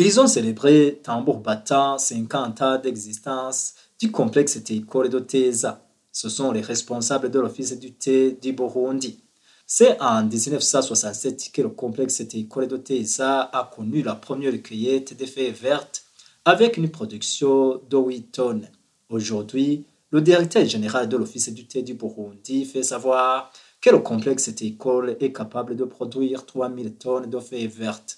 Ils ont célébré tambour battant 50 ans d'existence du complexe Teikole de Teza. Ce sont les responsables de l'office du thé du Burundi. C'est en 1967 que le complexe Teikole de Teza a connu la première cueillette de feuilles vertes avec une production de 8 tonnes. Aujourd'hui, le directeur général de l'office du thé du Burundi fait savoir que le complexe Teikole est capable de produire 3000 tonnes de feuilles vertes.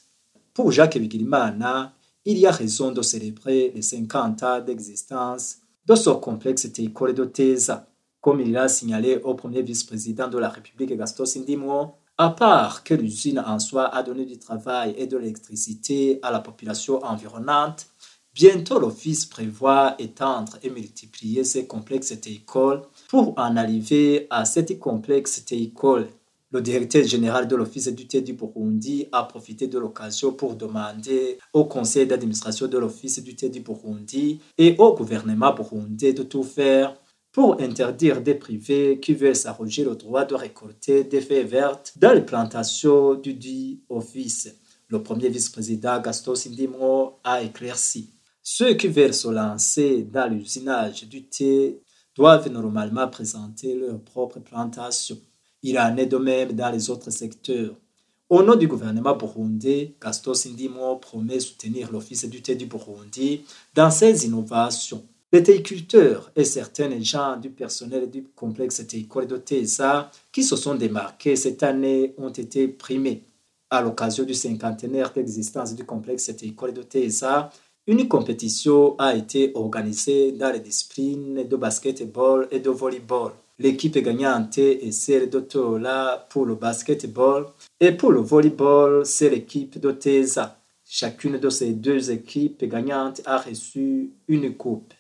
Pour Jacques Bigirimana, il y a raison de célébrer les 50 ans d'existence de ce complexe Teikole de Teza. Comme il l'a signalé au premier vice-président de la République Gaston Sindimwo, à part que l'usine en soi a donné du travail et de l'électricité à la population environnante, bientôt l'office prévoit étendre et multiplier ces complexes Teikole pour en arriver à 7 complexes Teikole. Le directeur général de l'Office du thé du Burundi a profité de l'occasion pour demander au conseil d'administration de l'Office du thé du Burundi et au gouvernement burundais de tout faire pour interdire des privés qui veulent s'arroger le droit de récolter des feuilles vertes dans les plantations du dit office. Le premier vice-président Gaston Sindimwo a éclairci. Ceux qui veulent se lancer dans l'usinage du thé doivent normalement présenter leur propre plantation. Il en est de même dans les autres secteurs. Au nom du gouvernement burundais, Gaston Sindimwo promet soutenir l'Office du thé du Burundi dans ses innovations. Les théiculteurs et certains gens du personnel du complexe Teikole de Teza qui se sont démarqués cette année ont été primés. À l'occasion du cinquantenaire d'existence du complexe Teikole de Teza, une compétition a été organisée dans les disciplines de basketball et de volleyball. L'équipe gagnante est celle de Tola pour le basketball et pour le volleyball, c'est l'équipe de Teza. Chacune de ces deux équipes gagnantes a reçu une coupe.